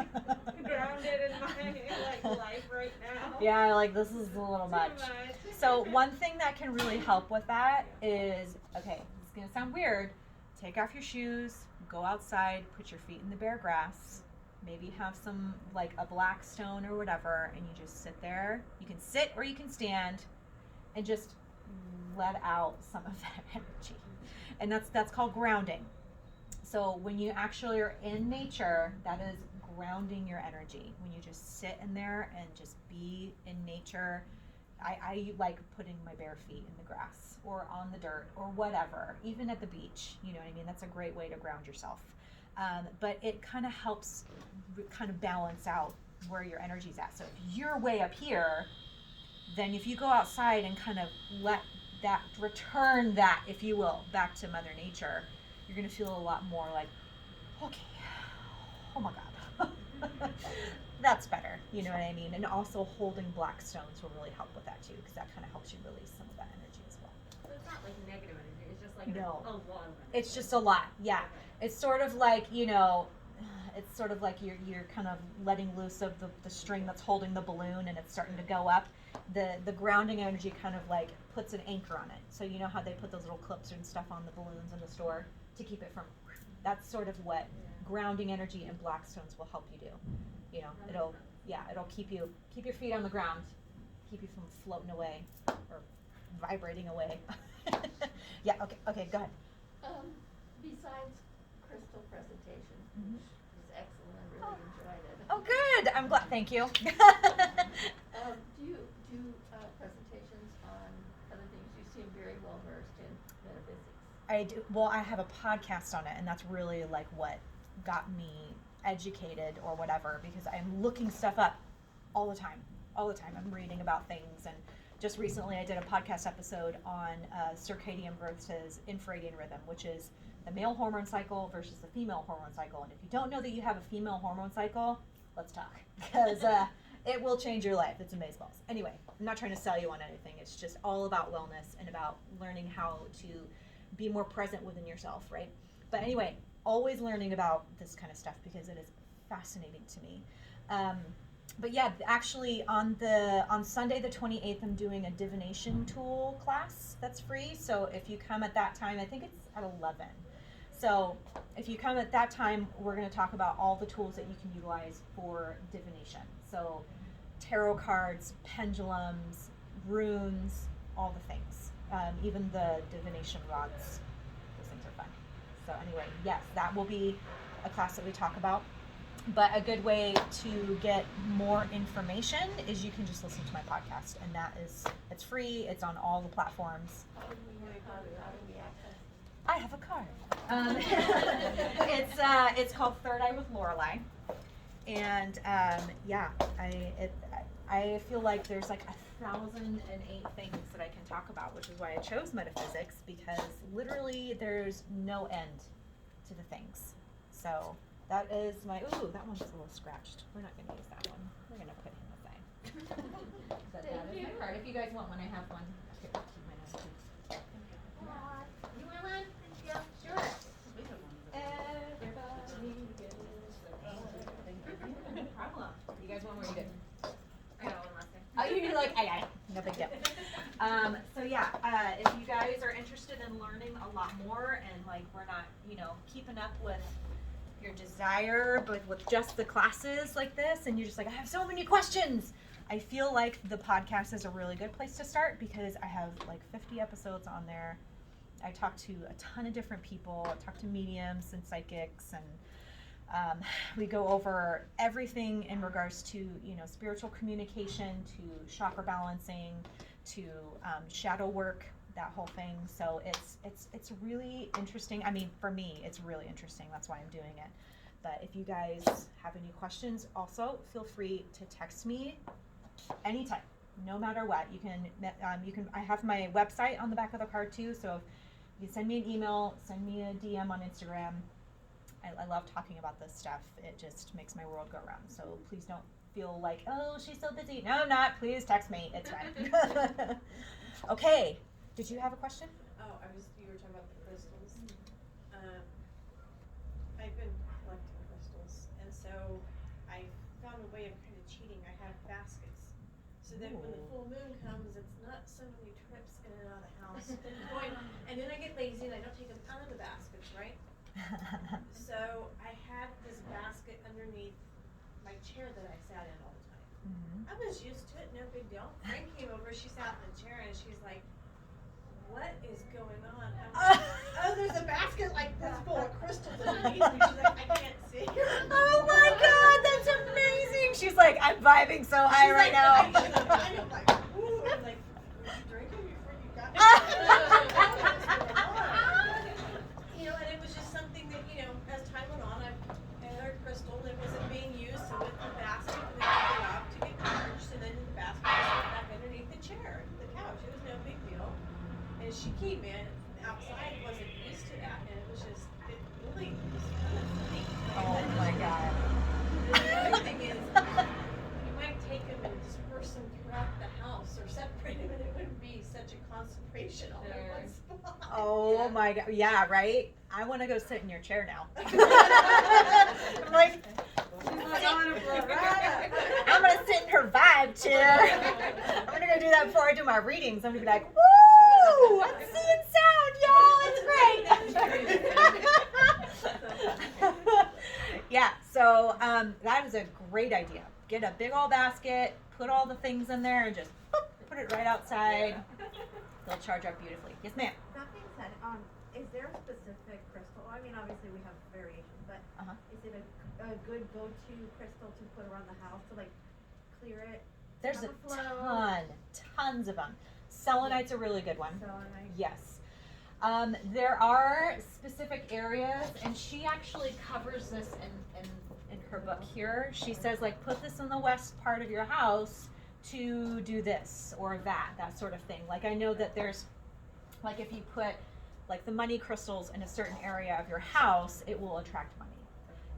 grounded in my like life right now. Yeah, like this is a little Too much. much. So one thing that can really help with that is, okay, this is gonna sound weird. Take off your shoes, go outside, put your feet in the bare grass, maybe have some like a black stone or whatever, and you just sit there. You can sit or you can stand and just let out some of that energy. And that's called grounding. So when you actually are in nature, that is grounding your energy. When you just sit in there and just be in nature. I like putting my bare feet in the grass or on the dirt or whatever, even at the beach. You know what I mean? That's a great way to ground yourself. But it kind of helps kind of balance out where your energy's at. So if you're way up here, then if you go outside and kind of let that, return that, if you will, back to Mother Nature, you're going to feel a lot more like, okay, oh my God. That's better, you know what I mean? And also holding black stones will really help with that too, because that kind of helps you release some of that energy as well. So it's not like negative energy. It's just like No. a lot of energy. It's just a lot, yeah. Okay. It's sort of like, you know, it's sort of like you're kind of letting loose of the string that's holding the balloon and it's starting to go up. The grounding energy kind of like puts an anchor on it. So you know how they put those little clips and stuff on the balloons in the store to keep it from, that's sort of what grounding energy and black stones will help you do. You know, it'll keep your feet on the ground, keep you from floating away or vibrating away. Yeah, okay, go ahead. Besides crystal presentation, Mhm. which was excellent, I really enjoyed it. Oh, good. I'm glad. Thank you. Do you do presentations on other things? You seem very well versed in metaphysics. I do. Well, I have a podcast on it, and that's really like what got me educated or whatever, because I'm looking stuff up all the time. I'm reading about things, and just recently I did a podcast episode on circadian versus infradian rhythm, which is the male hormone cycle versus the female hormone cycle. And if you don't know that you have a female hormone cycle, let's talk, because it will change your life. It's amazeballs. Anyway, I'm not trying to sell you on anything. It's just all about wellness and about learning how to be more present within yourself, right? But anyway, always learning about this kind of stuff because it is fascinating to me. But yeah, actually on Sunday the 28th, I'm doing a divination tool class that's free. So if you come at that time, I think it's at 11. So if you come at that time, we're going to talk about all the tools that you can utilize for divination. So tarot cards, pendulums, runes, all the things. Even the divination rods. Those things are fun. So anyway, yes, that will be a class that we talk about. But a good way to get more information is you can just listen to my podcast, and it's free. It's on all the platforms. I have a card. It's called Third Eye with Lorelei, and I feel like there's like 1,008 things that I can talk about, which is why I chose metaphysics, because literally there's no end to the things. So that is my, that one's a little scratched. We're not going to use that one. We're going to put him aside. But that is my card. If you guys want one, I have one. Here, keep mine on too. You want one? Yeah, sure. Everybody gets no problem. You guys want one? Or you good? I got one last thing. Oh, you're like, I got it. No big deal. So yeah, if you guys are interested in learning a lot more, and like we're not, keeping up with your desire, but with just the classes like this, and you're just like, I have so many questions. I feel like the podcast is a really good place to start, because I have like 50 episodes on there. I talk to a ton of different people. I talk to mediums and psychics, and we go over everything in regards to, spiritual communication, to chakra balancing, to shadow work, that whole thing. So it's really interesting. I mean, for me, it's really interesting. That's why I'm doing it. But if you guys have any questions, also feel free to text me anytime, no matter what. You can. I have my website on the back of the card too. So if you can send me an email, send me a DM on Instagram. I love talking about this stuff. It just makes my world go round. So please don't feel like, oh, she's so busy. No, I'm not. Please text me. It's fine. Okay. Did you have a question? Oh, you were talking about the crystals. I've been collecting crystals, and so I found a way of kind of cheating. I have baskets, so that when the full moon comes, it's not so many trips in and out of the house. And then I get lazy and I don't take them out of the baskets, right? So I had this basket underneath my chair that I sat in all the time. I was used to it, no big deal. Frank came over, she sat in the chair, and she's like, what is going on? I'm like, oh, there's a basket like this full of crystals underneath me. She's like, I can't see. Oh my God, that's amazing. She's like, I'm vibing so high right now. I'm like, ooh. I'm like, were you drinking before you got here? And it was just something that, as time went on, I had a crystal that wasn't being used, so with the basket, and then I took it off to get charged, and then the basket was put back underneath the chair, the couch. It was no big deal. And she came in outside, wasn't used to that, and it was just, it really was kind of funny. Oh my God. The other thing is, you might take them and disperse them throughout the house or separate them, and it wouldn't be such a concentration all in one spot. Oh my God. Yeah, right? I want to go sit in your chair now. I'm like, I'm going to sit in her vibe chair. I'm going to go do that before I do my readings. I'm going to be like, woo! I'm seeing sound, y'all. It's great. Yeah, so that is a great idea. Get a big old basket, put all the things in there, and just boop, put it right outside. They'll charge up beautifully. Yes, ma'am. That being said, is there a specific crystal? I mean, obviously we have variations, but is it a good go-to crystal to put around the house to like clear it? There's a tons of them. Selenite's a really good one. Selenite. Yes. There are specific areas, and she actually covers this in her book here. She says, like, put this in the west part of your house to do this or that sort of thing. Like, I know that there's, like, if you put, like, the money crystals in a certain area of your house, it will attract money.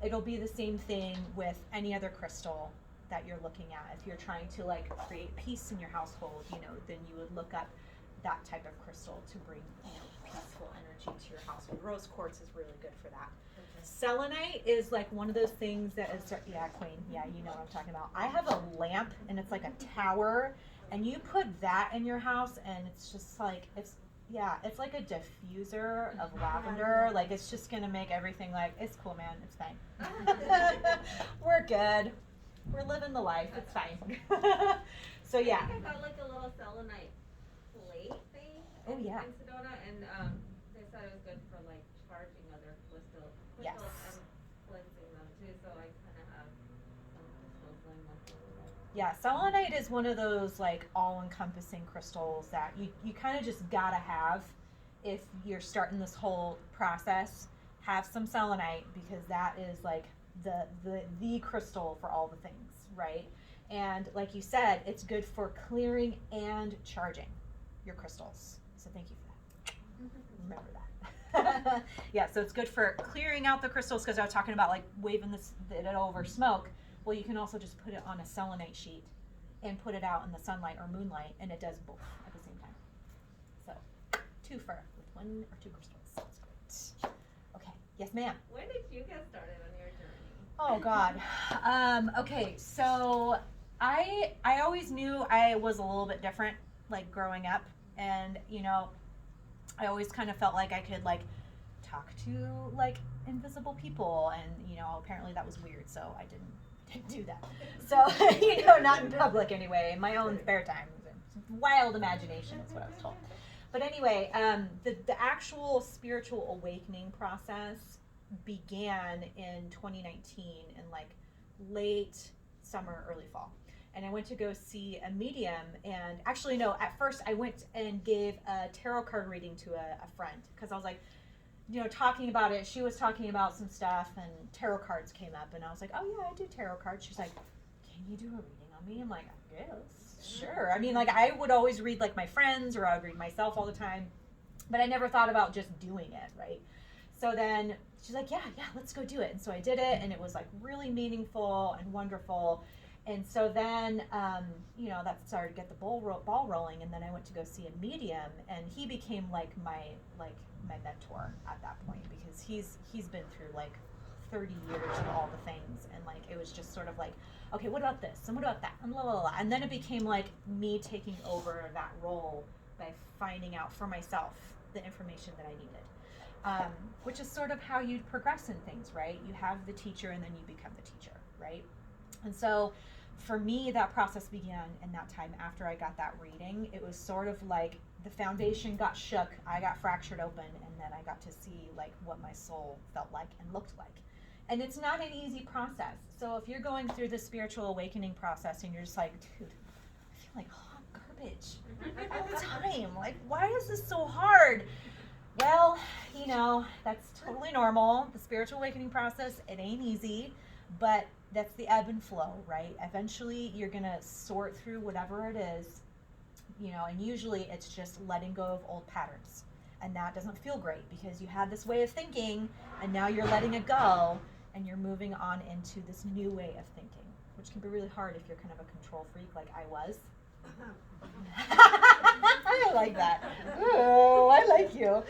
It'll be the same thing with any other crystal that you're looking at. If you're trying to, like, create peace in your household, then you would look up that type of crystal to bring, peaceful energy to your household. Rose quartz is really good for that. Selenite is like one of those things that is, yeah, Queen, yeah, you know what I'm talking about. I have a lamp, and it's like a tower, and you put that in your house, and it's just like, it's Yeah, it's like a diffuser of lavender. Like it's just gonna make everything like, it's cool, man. It's fine. We're good. We're living the life. It's fine. So yeah. I think I got like a little selenite plate thing Oh, yeah. in Sedona, and they said it was good for like charging other crystals Yes. and cleansing them too. So I kind of have some crystals going on for that. Yeah, selenite is one of those like all-encompassing crystals that you kind of just gotta have if you're starting this whole process. Have some selenite because that is like the crystal for all the things, right? And like you said, it's good for clearing and charging your crystals. So thank you for that. Remember that. Yeah, so it's good for clearing out the crystals because I was talking about like waving it over smoke. Well, you can also just put it on a selenite sheet and put it out in the sunlight or moonlight, and it does both at the same time. So, twofer with one or two crystals. That's great. Okay, yes, ma'am. When did you get started on your journey? Oh God. Okay, so I always knew I was a little bit different, like growing up, and I always kind of felt like I could like talk to like invisible people, and apparently that was weird, so I didn't do that. So not in public anyway, in my own spare time. Wild imagination is what I was told. But anyway, the actual spiritual awakening process began in 2019 in like late summer, early fall. And I went to go see a medium, and actually no, at first I went and gave a tarot card reading to a friend because I was like, talking about it. She was talking about some stuff, and tarot cards came up, and I was like, oh yeah, I do tarot cards. She's like, can you do a reading on me? I'm like, I guess, sure. I mean, like I would always read like my friends, or I would read myself all the time, but I never thought about just doing it, right? So then she's like, yeah, let's go do it. And so I did it, and it was like really meaningful and wonderful. And so then, that started to get the ball rolling. And then I went to go see a medium, and he became like my mentor at that point, because he's been through like 30 years of all the things, and like it was just sort of like, okay, what about this and what about that and blah blah blah. And then it became like me taking over that role by finding out for myself the information that I needed, which is sort of how you progress in things, right? You have the teacher, and then you become the teacher, right? And so for me, that process began in that time after I got that reading. It was sort of like the foundation got shook, I got fractured open, and then I got to see like what my soul felt like and looked like. And it's not an easy process. So if you're going through the spiritual awakening process and you're just like, dude, I feel like hot garbage all the time. Like, why is this so hard? Well, that's totally normal. The spiritual awakening process, it ain't easy, but that's the ebb and flow, right? Eventually you're gonna sort through whatever it is, and usually it's just letting go of old patterns. And that doesn't feel great because you had this way of thinking, and now you're letting it go, and you're moving on into this new way of thinking, which can be really hard if you're kind of a control freak like I was. I like that. Ooh, I like you.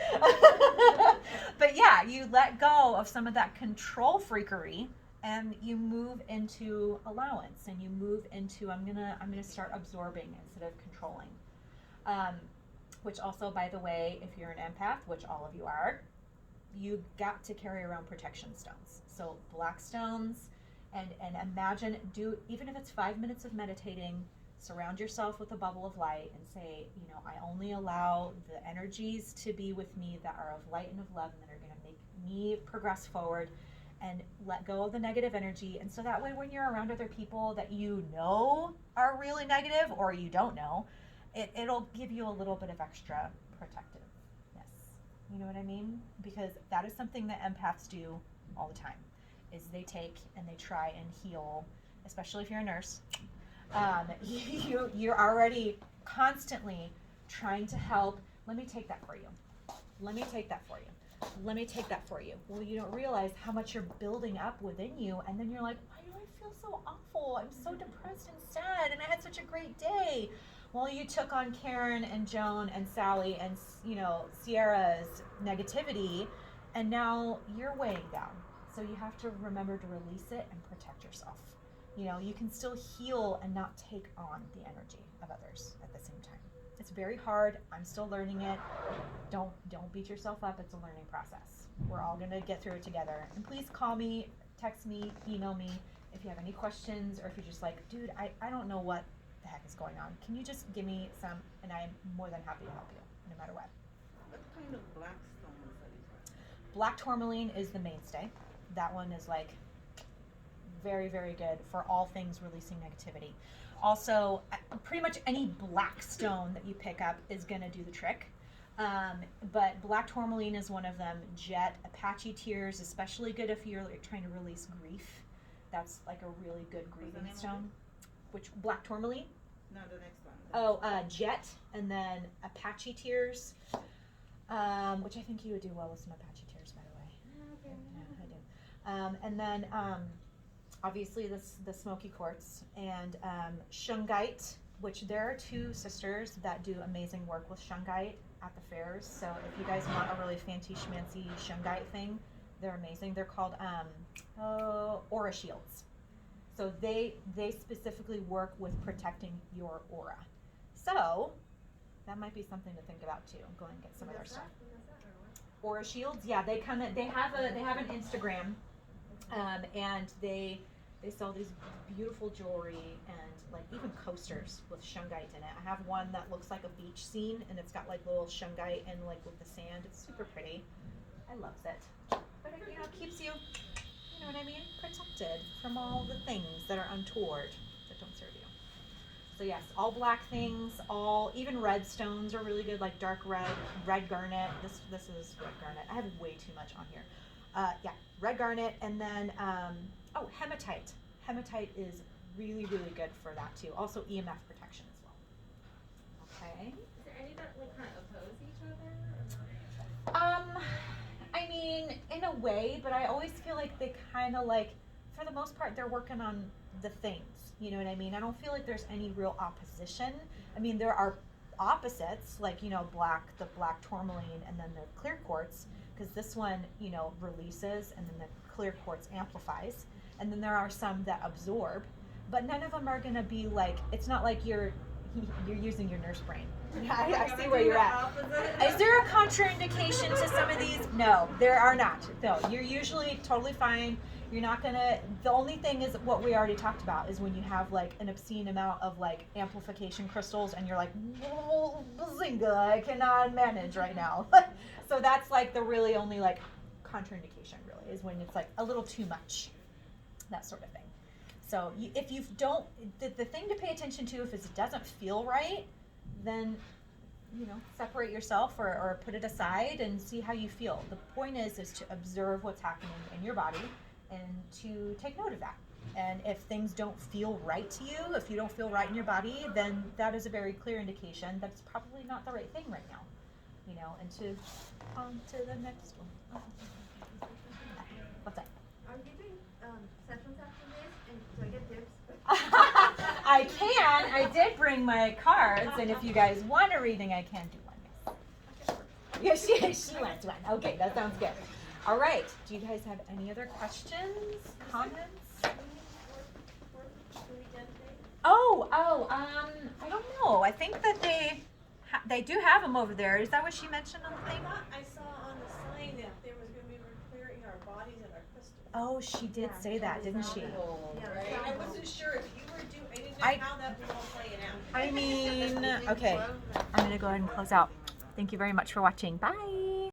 But yeah, you let go of some of that control freakery, and you move into allowance, and you move into I'm gonna start absorbing instead of controlling. Which also, by the way, if you're an empath, which all of you are, you got to carry around protection stones. So black stones, and imagine, even if it's 5 minutes of meditating, surround yourself with a bubble of light and say, I only allow the energies to be with me that are of light and of love, and that are going to make me progress forward, and let go of the negative energy. And so that way, when you're around other people that are really negative, or you don't know, it'll give you a little bit of extra protectiveness. You know what I mean? Because that is something that empaths do all the time, is they take and they try and heal, especially if you're a nurse. You're already constantly trying to help. Let me take that for you. Let me take that for you. Let me take that for you. Well, you don't realize how much you're building up within you, and then you're like, why do I feel so awful? I'm so depressed and sad, and I had such a great day. Well, you took on Karen and Joan and Sally and Sierra's negativity, and now you're weighing down. So you have to remember to release it and protect yourself. You can still heal and not take on the energy of others at the same time. It's very hard. I'm still learning it. Don't beat yourself up. It's a learning process. We're all gonna get through it together. And please call me, text me, email me if you have any questions, or if you're just like, dude, I don't know what the heck is going on. Can you just give me some, and I'm more than happy to help you, no matter what. What kind of black stones are these? Black tourmaline is the mainstay. That one is like very, very good for all things releasing negativity. Also, pretty much any black stone that you pick up is going to do the trick. But black tourmaline is one of them. Jet, Apache tears, especially good if you're like, trying to release grief. That's like a really good grieving stone. Which, black tourmaline? No, the next one. Oh, Jet, and then Apache tears, which I think you would do well with some Apache tears, by the way. Yeah, I do. And then obviously the Smoky Quartz and Shungite, which there are two sisters that do amazing work with Shungite at the fairs. So if you guys want a really fancy schmancy Shungite thing, they're amazing. They're called aura shields. So they specifically work with protecting your aura. So that might be something to think about too. Go and get some of their stuff. Aura shields, yeah, they have an Instagram, and they sell these beautiful jewelry and like even coasters with shungite in it. I have one that looks like a beach scene, and it's got like little shungite and like with the sand. It's super pretty. I love it. But it, keeps you, you know what I mean, protected from all the things that are untoward that don't serve you. So yes, all black things, even red stones are really good, like dark red, red garnet. This is red garnet. I have way too much on here. Yeah, red garnet, and then hematite. Hematite is really, really good for that too. Also EMF protection as well. Okay. Is there any that like kind of oppose each other? Or? I mean, in a way, but I always feel like they kind of like, for the most part, they're working on the things. You know what I mean? I don't feel like there's any real opposition. I mean, there are opposites, like, the black tourmaline and then the clear quartz, because this one, releases and then the clear quartz amplifies. And then there are some that absorb, but none of them are going to be like, it's not like you're using your nurse brain. I see where you're at. Is there a contraindication to some of these? No, there are not. No, you're usually totally fine. You're not gonna, the only thing is what we already talked about is when you have like an obscene amount of like amplification crystals and you're like, whoa, bazinga, I cannot manage right now. So that's like the really only like contraindication really is when it's like a little too much, that sort of thing. So if you don't, the thing to pay attention to if it doesn't feel right, then separate yourself or put it aside and see how you feel. The point is to observe what's happening in your body and to take note of that. And if things don't feel right to you, if you don't feel right in your body, then that is a very clear indication that it's probably not the right thing right now. And to on to the next one. What's that? Are you doing sessions after this? And do I get tips? I can. I did bring my cards, and if you guys want a reading, I can do one. Yes, she wants one. Okay, that sounds good. All right. Do you guys have any other questions, comments? I don't know. I think that they do have them over there. Is that what she mentioned on the thing? I saw on the sign that there was going to be clearing our bodies and our crystals. Oh, she did say that, didn't she? Yeah, I wasn't sure if you were doing. I didn't know how that was all playing out. I mean, okay. I'm going to go ahead and close out. Thank you very much for watching. Bye.